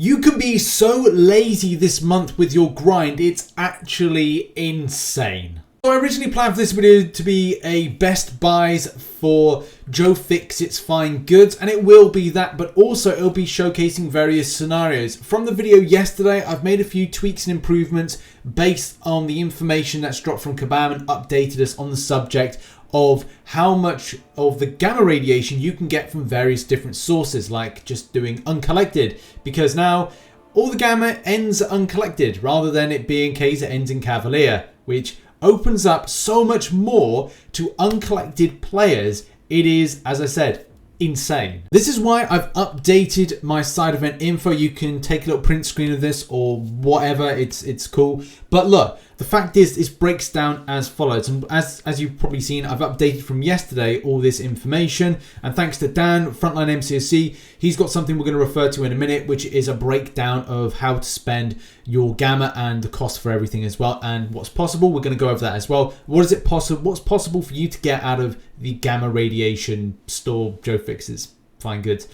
You can be so lazy this month with your grind, it's actually insane. So I originally planned for this video to be a best buys for Joe Fixit's fine goods, and it will be that, but also it'll be showcasing various scenarios. From the video yesterday, I've made a few tweaks and improvements based on the information that's dropped from Kabam and updated us on the subject of how much of the gamma radiation you can get from various different sources, like just doing uncollected, because now all the gamma ends uncollected rather than it being case it ends in Cavalier, which opens up so much more to uncollected players. It is, as I said, insane. This is why I've updated my side event info. You can take a little print screen of this or whatever, it's cool. But look, the fact is, this breaks down as follows. And as you've probably seen, I've updated from yesterday all this information. And thanks to Dan, Frontline MCOC, he's got something we're going to refer to in a minute, which is a breakdown of how to spend your gamma and the cost for everything as well, and what's possible. We're going to go over that as well. What's possible for you to get out of the gamma radiation store, Joe Fixit's fine goods.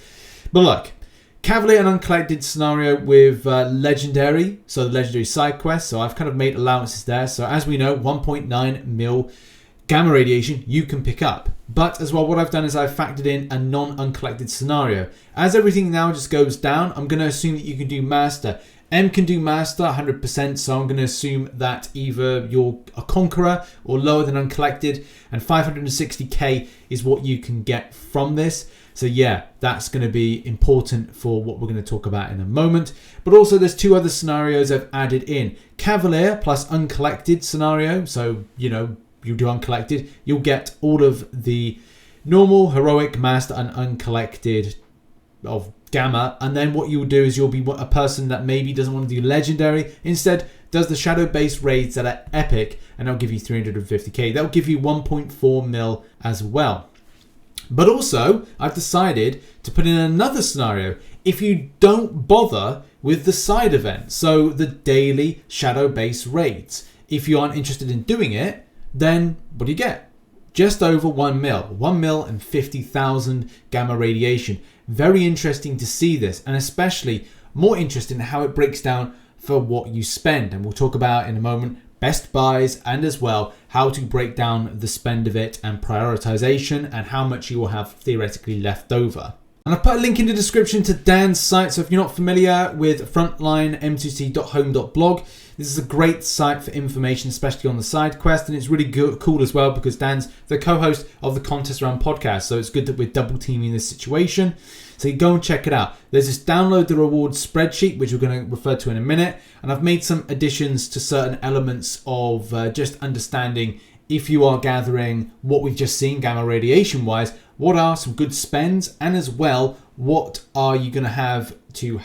But look, Cavalier and uncollected scenario with legendary, so the legendary side quest. So I've kind of made allowances there. So as we know, 1.9 mil gamma radiation you can pick up. But as well, what I've done is I've factored in a non-uncollected scenario. As everything now just goes down, I'm going to assume that you can do master. M can do master 100%, so I'm going to assume that either you're a conqueror or lower than uncollected, and 560k is what you can get from this. So yeah, that's going to be important for what we're going to talk about in a moment. But also there's two other scenarios I've added in. Cavalier plus uncollected scenario. So, you know, you do uncollected, you'll get all of the normal, heroic, master and uncollected of gamma. And then what you'll do is you'll be a person that maybe doesn't want to do legendary, instead does the shadow based raids that are epic, and that'll give you 350k. That'll give you 1.4 mil as well. But also, I've decided to put in another scenario if you don't bother with the side event, so the daily shadow-based raids. If you aren't interested in doing it, then what do you get? Just over 1 mil. 1 mil and 50,000 gamma radiation. Very interesting to see this, and especially more interesting in how it breaks down for what you spend. And we'll talk about in a moment best buys, and as well how to break down the spend of it and prioritization and how much you will have theoretically left over. And I've put a link in the description to Dan's site, so if you're not familiar with frontlinemcc.home.blog, this is a great site for information, especially on the side quest, and it's really cool as well because Dan's the co-host of the Contest Round podcast, so it's good that we're double teaming this situation. So you go and check it out. There's this download the rewards spreadsheet, which we're going to refer to in a minute, and I've made some additions to certain elements of just understanding if you are gathering what we've just seen gamma radiation wise, what are some good spends, and as well what are you going to have to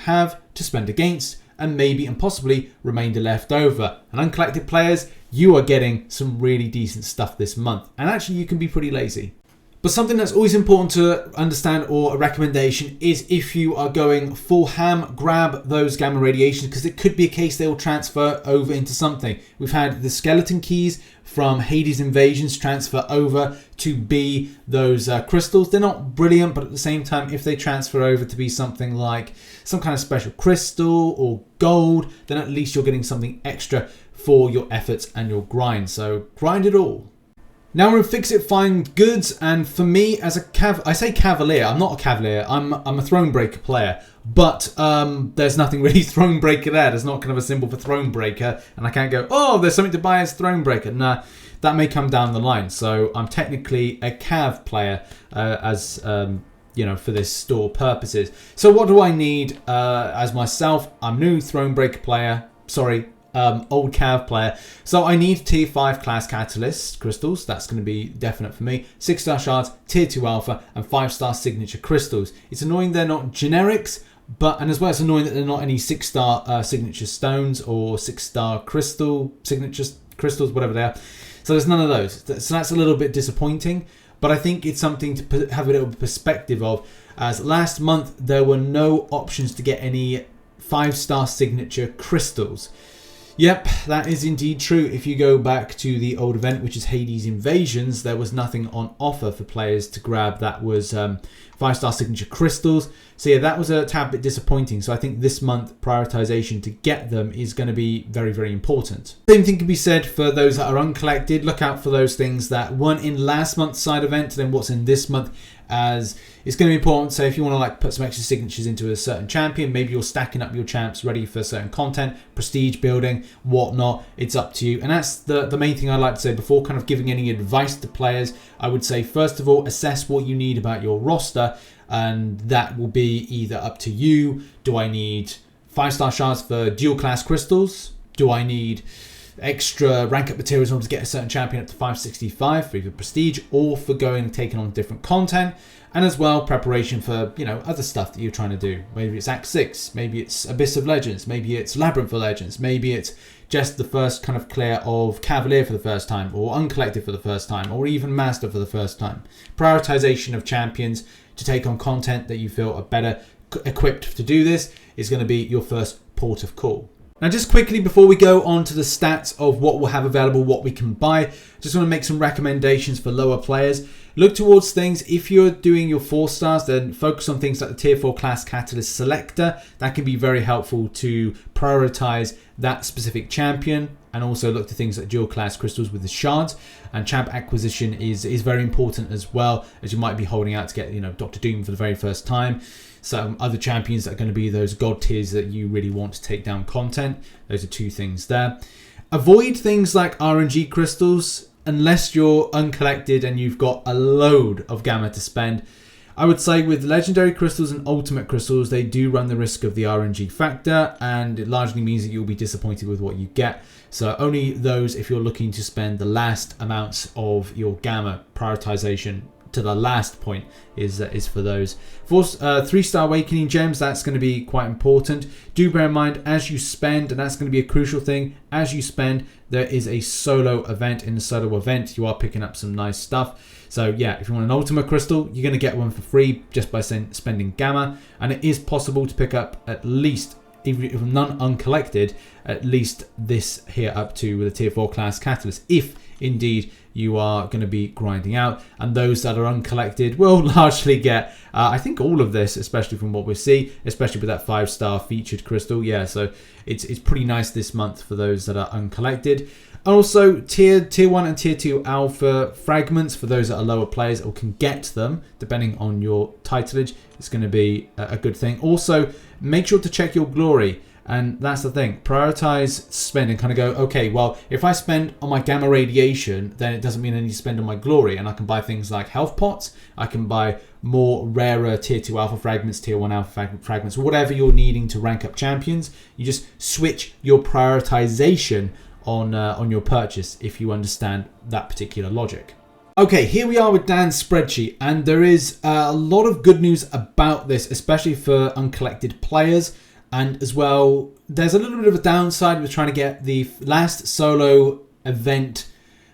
spend against, and maybe and possibly remainder left over. And uncollected players, you are getting some really decent stuff this month, and actually you can be pretty lazy. But something that's always important to understand, or a recommendation, is if you are going full ham, grab those gamma radiations, because it could be a case they will transfer over into something. We've had the skeleton keys from Hades Invasions transfer over to be those crystals. They're not brilliant, but at the same time, if they transfer over to be something like some kind of special crystal or gold, then at least you're getting something extra for your efforts and your grind. So grind it all. Now we're in Fixit Fine Goods, and for me as I say Cavalier, I'm not a Cavalier, I'm a Thronebreaker player, but there's nothing really Thronebreaker there. There's not kind of a symbol for Thronebreaker, and I can't go, oh, there's something to buy as Thronebreaker. Nah, that may come down the line. So I'm technically a Cav player as you know, for this store purposes. So what do I need as myself? I'm new Thronebreaker player, old Cav player. So I need tier 5 class catalyst crystals. That's going to be definite for me. 6-star shards, tier 2 alpha, and 5-star signature crystals. It's annoying they're not generics, and as well it's annoying that they're not any 6-star signature stones or 6-star crystal signature crystals, whatever they are. So there's none of those. So that's a little bit disappointing, but I think it's something to have a little perspective of, as last month there were no options to get any 5-star signature crystals. Yep, that is indeed true. If you go back to the old event, which is Hades Invasions, there was nothing on offer for players to grab. That was 5-star signature crystals. So yeah, that was a tad bit disappointing. So I think this month prioritization to get them is going to be very, very important. Same thing can be said for those that are uncollected. Look out for those things that weren't in last month's side event, then what's in this month, as it's going to be important. So if you want to like put some extra signatures into a certain champion, maybe you're stacking up your champs ready for certain content, prestige building, whatnot, it's up to you. And that's the main thing I like to say before kind of giving any advice to players. I would say, first of all, assess what you need about your roster, and that will be either up to you. Do I need 5-star shards for dual class crystals? Do I need extra rank up materials in order to get a certain champion up to 565 for either prestige or for going and taking on different content? And as well, preparation for, you know, other stuff that you're trying to do. Maybe it's Act 6, maybe it's Abyss of Legends, maybe it's Labyrinth of Legends, maybe it's just the first kind of clear of Cavalier for the first time, or Uncollected for the first time, or even Master for the first time. Prioritization of champions to take on content that you feel are better equipped to do this is going to be your first port of call. Now, just quickly before we go on to the stats of what we'll have available, what we can buy, just want to make some recommendations for lower players. Look towards things, if you're doing your 4 stars, then focus on things like the tier 4 class catalyst selector. That can be very helpful to prioritize that specific champion, and also look to things like dual class crystals with the shards. And champ acquisition is very important as well, as you might be holding out to get, you know, Dr. Doom for the very first time. Some other champions that are going to be those god tiers that you really want to take down content. Those are 2 things there. Avoid things like RNG crystals unless you're uncollected and you've got a load of gamma to spend. I would say with legendary crystals and ultimate crystals, they do run the risk of the RNG factor, and it largely means that you'll be disappointed with what you get. So only those if you're looking to spend the last amounts of your gamma. Prioritization to the last point is for those. For 3-star awakening gems, that's going to be quite important. Do bear in mind, as you spend, and that's going to be a crucial thing, as you spend, there is a solo event. In the solo event, you are picking up some nice stuff. So yeah, if you want an ultimate crystal, you're going to get one for free just by spending gamma. And it is possible to pick up at least, if none uncollected, at least this here up to with a tier 4 class catalyst, if indeed you are going to be grinding out. And those that are uncollected will largely get, I think, all of this, especially from what we see, especially with that 5-star featured crystal. Yeah, so it's pretty nice this month for those that are uncollected. Also, tier 1 and tier 2 alpha fragments for those that are lower players or can get them, depending on your titleage, it's going to be a good thing. Also, make sure to check your glory. And that's the thing, prioritize spend and kind of go, okay, well, if I spend on my gamma radiation, then it doesn't mean I need to spend on my glory. And I can buy things like health pots. I can buy more rarer tier 2 alpha fragments, tier 1 alpha fragments, whatever you're needing to rank up champions. You just switch your prioritization on your purchase if you understand that particular logic. Okay, here we are with Dan's spreadsheet, and there is a lot of good news about this, especially for uncollected players. And as well, there's a little bit of a downside with trying to get the last solo event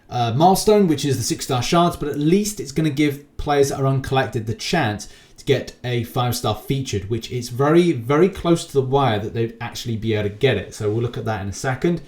milestone, which is the 6-star shards, but at least it's going to give players that are uncollected the chance to get a 5-star featured, which is very, very close to the wire that they'd actually be able to get it. So we'll look at that in a second.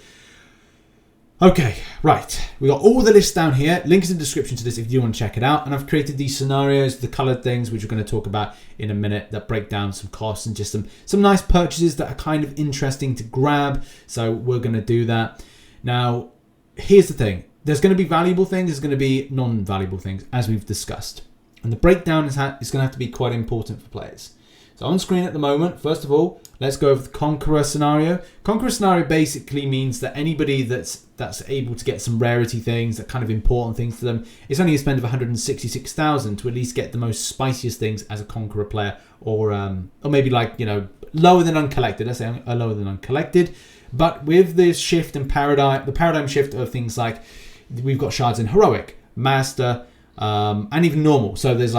Okay, right. We got all the lists down here. Link is in the description to this if you want to check it out. And I've created these scenarios, the colored things, which we're going to talk about in a minute, that break down some costs and just some nice purchases that are kind of interesting to grab. So we're going to do that. Now, here's the thing. There's going to be valuable things. There's going to be non-valuable things, as we've discussed. And the breakdown is going to have to be quite important for players. So on screen at the moment, first of all, let's go over the Conqueror scenario. Conqueror scenario basically means that anybody that's able to get some rarity things, that kind of important things to them, it's only a spend of 166,000 to at least get the most spiciest things as a Conqueror player, or maybe like, you know, lower than uncollected. Let's say lower than uncollected. But with this shift in paradigm, the paradigm shift of things like we've got shards in heroic, master, and even normal. So there's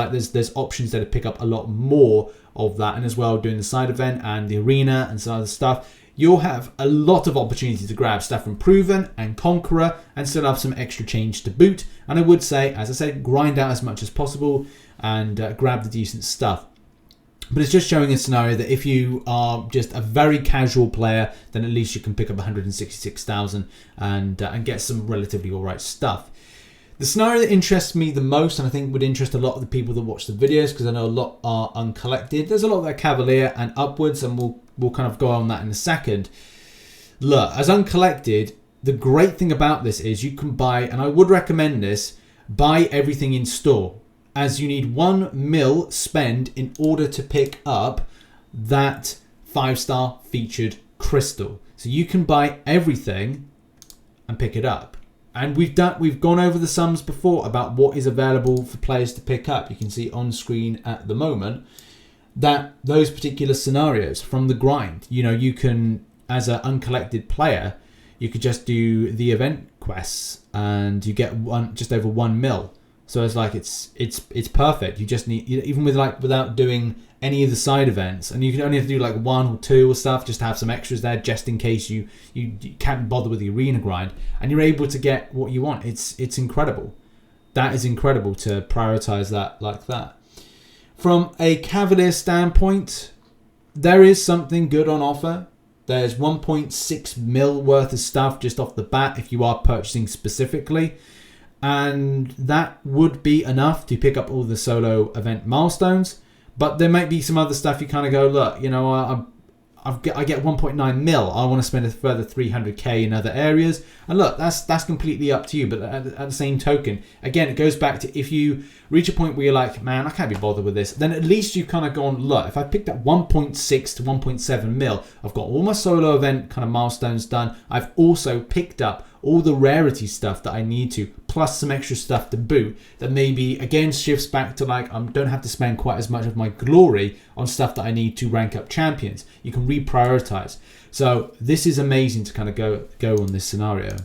options that pick up a lot more of that, and as well doing the side event and the arena and some other stuff, you'll have a lot of opportunity to grab stuff from Proven and Conqueror and still have some extra change to boot. And I would say, as I said, grind out as much as possible and grab the decent stuff. But it's just showing a scenario that if you are just a very casual player, then at least you can pick up 166,000 and get some relatively alright stuff. The scenario that interests me the most, and I think would interest a lot of the people that watch the videos, because I know a lot are uncollected. There's a lot that are Cavalier and upwards, and we'll kind of go on that in a second. Look, as uncollected, the great thing about this is you can buy, and I would recommend this, buy everything in store, as you need 1 mil spend in order to pick up that 5-star featured crystal. So you can buy everything and pick it up. And we've gone over the sums before about what is available for players to pick up. You can see on screen at the moment that those particular scenarios from the grind, you know, you can, as an uncollected player, you could just do the event quests and you get just over 1 mil. So it's like it's perfect. You just need, even with without doing any of the side events, and you can only have to do like 1 or 2 or stuff, just to have some extras there, just in case you can't bother with the arena grind, and you're able to get what you want. It's incredible. That is incredible to prioritize that like that. From a Cavalier standpoint, there is something good on offer. There's 1.6 mil worth of stuff just off the bat if you are purchasing specifically. And that would be enough to pick up all the solo event milestones. But there might be some other stuff you kind of go, look, you know, I get 1.9 mil. I want to spend a further 300k in other areas. And look, that's completely up to you. But at the same token, again, it goes back to if you reach a point where you're like, man, I can't be bothered with this, then at least you've kind of gone, look, if I picked up 1.6 to 1.7 mil, I've got all my solo event kind of milestones done. I've also picked up all the rarity stuff that I need to, plus some extra stuff to boot that maybe again shifts back to like I don't have to spend quite as much of my glory on stuff that I need to rank up champions. You can reprioritize. So this is amazing to kind of go on this scenario.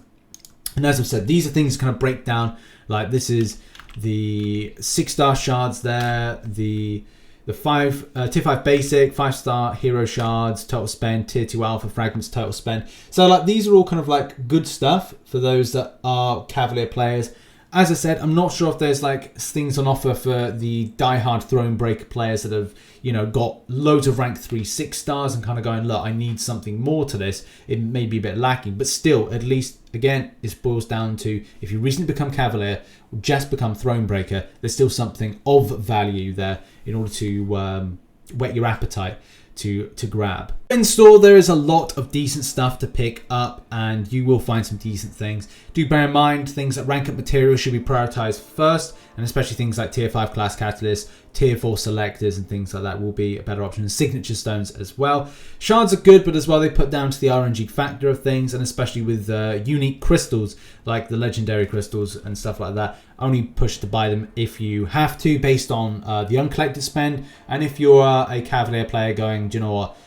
And as I've said, these are things to kind of break down. Like this is the 6-star shards there, the tier 5 basic, 5-star hero shards, total spend, tier 2 alpha fragments, total spend. So like these are all kind of like good stuff for those that are Cavalier players. As I said, I'm not sure if there's like things on offer for the diehard throne breaker players that have, you know, got loads of rank 3 6-stars and kind of going, look, I need something more to this. It may be a bit lacking, but still, at least, again, it boils down to if you recently become Cavalier or just become throne breaker, there's still something of value there in order to whet your appetite to grab. In store, there is a lot of decent stuff to pick up and you will find some decent things. Do bear in mind things that rank up materials should be prioritized first, and especially things like tier 5 class catalysts, tier 4 selectors and things like that will be a better option. Signature stones as well. Shards are good, but as well they put down to the RNG factor of things, and especially with unique crystals like the legendary crystals and stuff like that. Only push to buy them if you have to, based on the uncollected spend. And if you're a Cavalier player going, do you know what,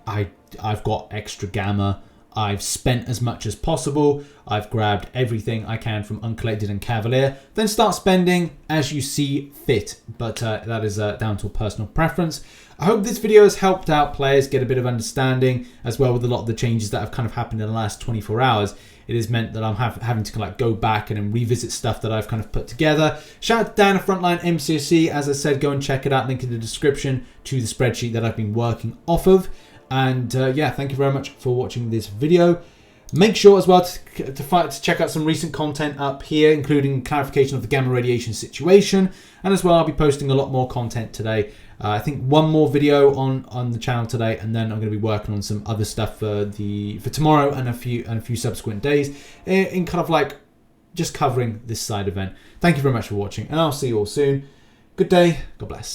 I've got extra gamma, I've spent as much as possible, I've grabbed everything I can from uncollected and Cavalier, then start spending as you see fit. But that is down to a personal preference. I hope this video has helped out players get a bit of understanding, as well with a lot of the changes that have kind of happened in the last 24 hours. It has meant that I'm having to like go back and then revisit stuff that I've kind of put together. Shout out to Dan at Frontline MCOC. As I said, go and check it out. Link in the description to the spreadsheet that I've been working off of. And yeah, thank you very much for watching this video. Make sure as well to check out some recent content up here, including clarification of the gamma radiation situation. And as well, I'll be posting a lot more content today. I think one more video on the channel today, and then I'm going to be working on some other stuff for tomorrow and a few subsequent days in kind of like just covering this side event. Thank you very much for watching, and I'll see you all soon. Good day. God bless.